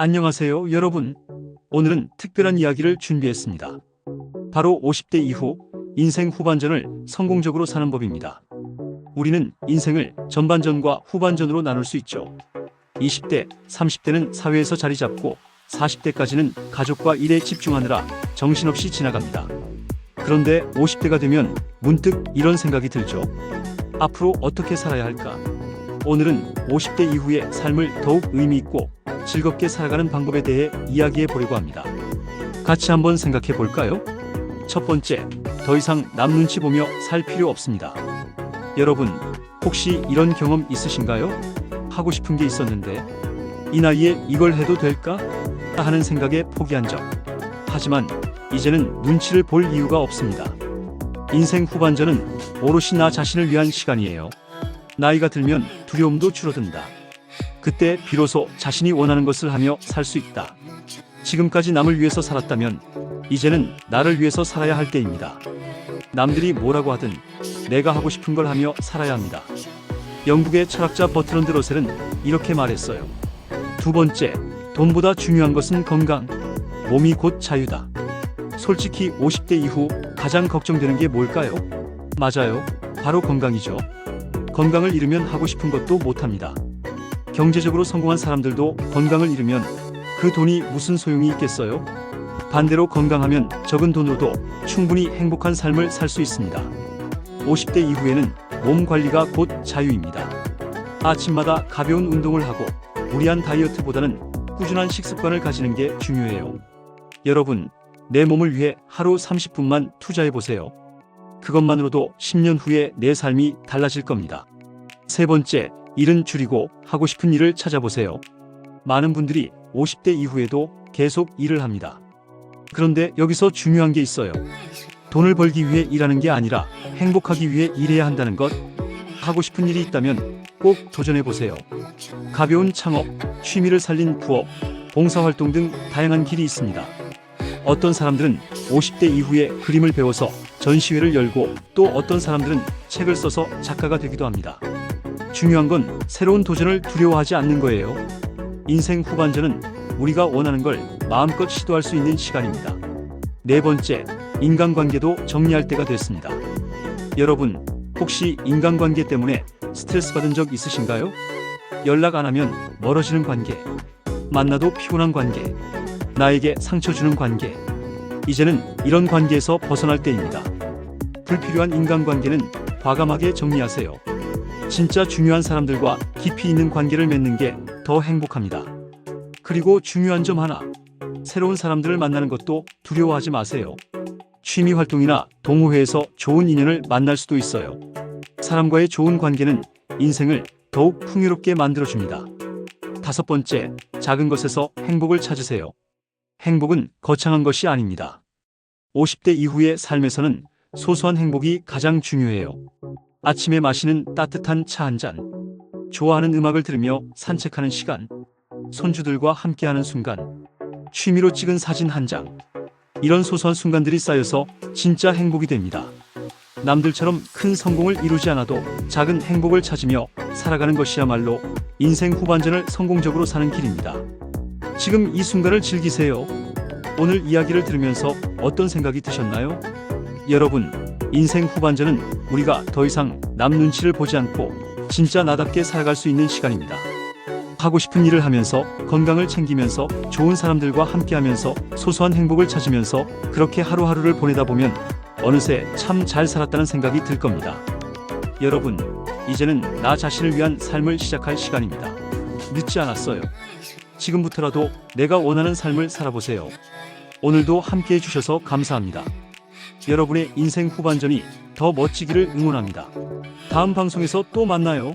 안녕하세요, 여러분. 오늘은 특별한 이야기를 준비했습니다. 바로 50대 이후 인생 후반전을 성공적으로 사는 법입니다. 우리는 인생을 전반전과 후반전으로 나눌 수 있죠. 20대, 30대는 사회에서 자리 잡고 40대까지는 가족과 일에 집중하느라 정신없이 지나갑니다. 그런데 50대가 되면 문득 이런 생각이 들죠. 앞으로 어떻게 살아야 할까? 오늘은 50대 이후의 삶을 더욱 의미 있고 즐겁게 살아가는 방법에 대해 이야기해 보려고 합니다. 같이 한번 생각해 볼까요? 첫 번째, 더 이상 남 눈치 보며 살 필요 없습니다. 여러분, 혹시 이런 경험 있으신가요? 하고 싶은 게 있었는데 이 나이에 이걸 해도 될까? 하는 생각에 포기한 적. 하지만 이제는 눈치를 볼 이유가 없습니다. 인생 후반전은 오롯이 나 자신을 위한 시간이에요. 나이가 들면 두려움도 줄어든다. 그때 비로소 자신이 원하는 것을 하며 살 수 있다. 지금까지 남을 위해서 살았다면 이제는 나를 위해서 살아야 할 때입니다. 남들이 뭐라고 하든 내가 하고 싶은 걸 하며 살아야 합니다. 영국의 철학자 버트런드 러셀은 이렇게 말했어요. 두 번째, 돈보다 중요한 것은 건강. 몸이 곧 자유다. 솔직히 50대 이후 가장 걱정되는 게 뭘까요? 맞아요. 바로 건강이죠. 건강을 잃으면 하고 싶은 것도 못합니다. 경제적으로 성공한 사람들도 건강을 잃으면 그 돈이 무슨 소용이 있겠어요? 반대로 건강하면 적은 돈으로도 충분히 행복한 삶을 살 수 있습니다. 50대 이후에는 몸 관리가 곧 자유입니다. 아침마다 가벼운 운동을 하고 무리한 다이어트보다는 꾸준한 식습관을 가지는 게 중요해요. 여러분, 내 몸을 위해 하루 30분만 투자해보세요. 그것만으로도 10년 후에 내 삶이 달라질 겁니다. 세 번째, 일은 줄이고 하고 싶은 일을 찾아보세요. 많은 분들이 50대 이후에도 계속 일을 합니다. 그런데 여기서 중요한 게 있어요. 돈을 벌기 위해 일하는 게 아니라 행복하기 위해 일해야 한다는 것. 하고 싶은 일이 있다면 꼭 도전해보세요. 가벼운 창업, 취미를 살린 부업, 봉사활동 등 다양한 길이 있습니다. 어떤 사람들은 50대 이후에 그림을 배워서 전시회를 열고 또 어떤 사람들은 책을 써서 작가가 되기도 합니다. 중요한 건 새로운 도전을 두려워하지 않는 거예요. 인생 후반전은 우리가 원하는 걸 마음껏 시도할 수 있는 시간입니다. 네 번째, 인간관계도 정리할 때가 됐습니다. 여러분, 혹시 인간관계 때문에 스트레스 받은 적 있으신가요? 연락 안 하면 멀어지는 관계, 만나도 피곤한 관계, 나에게 상처 주는 관계. 이제는 이런 관계에서 벗어날 때입니다. 불필요한 인간관계는 과감하게 정리하세요. 진짜 중요한 사람들과 깊이 있는 관계를 맺는 게 더 행복합니다. 그리고 중요한 점 하나, 새로운 사람들을 만나는 것도 두려워하지 마세요. 취미 활동이나 동호회에서 좋은 인연을 만날 수도 있어요. 사람과의 좋은 관계는 인생을 더욱 풍요롭게 만들어줍니다. 다섯 번째, 작은 것에서 행복을 찾으세요. 행복은 거창한 것이 아닙니다. 50대 이후의 삶에서는 소소한 행복이 가장 중요해요. 아침에 마시는 따뜻한 차 한 잔, 좋아하는 음악을 들으며 산책하는 시간, 손주들과 함께하는 순간, 취미로 찍은 사진 한 장. 이런 소소한 순간들이 쌓여서 진짜 행복이 됩니다. 남들처럼 큰 성공을 이루지 않아도 작은 행복을 찾으며 살아가는 것이야말로 인생 후반전을 성공적으로 사는 길입니다. 지금 이 순간을 즐기세요. 오늘 이야기를 들으면서 어떤 생각이 드셨나요? 여러분, 인생 후반전은 우리가 더 이상 남 눈치를 보지 않고 진짜 나답게 살아갈 수 있는 시간입니다. 하고 싶은 일을 하면서 건강을 챙기면서 좋은 사람들과 함께하면서 소소한 행복을 찾으면서 그렇게 하루하루를 보내다 보면 어느새 참 잘 살았다는 생각이 들 겁니다. 여러분, 이제는 나 자신을 위한 삶을 시작할 시간입니다. 늦지 않았어요. 지금부터라도 내가 원하는 삶을 살아보세요. 오늘도 함께 해주셔서 감사합니다. 여러분의 인생 후반전이 더 멋지기를 응원합니다. 다음 방송에서 또 만나요.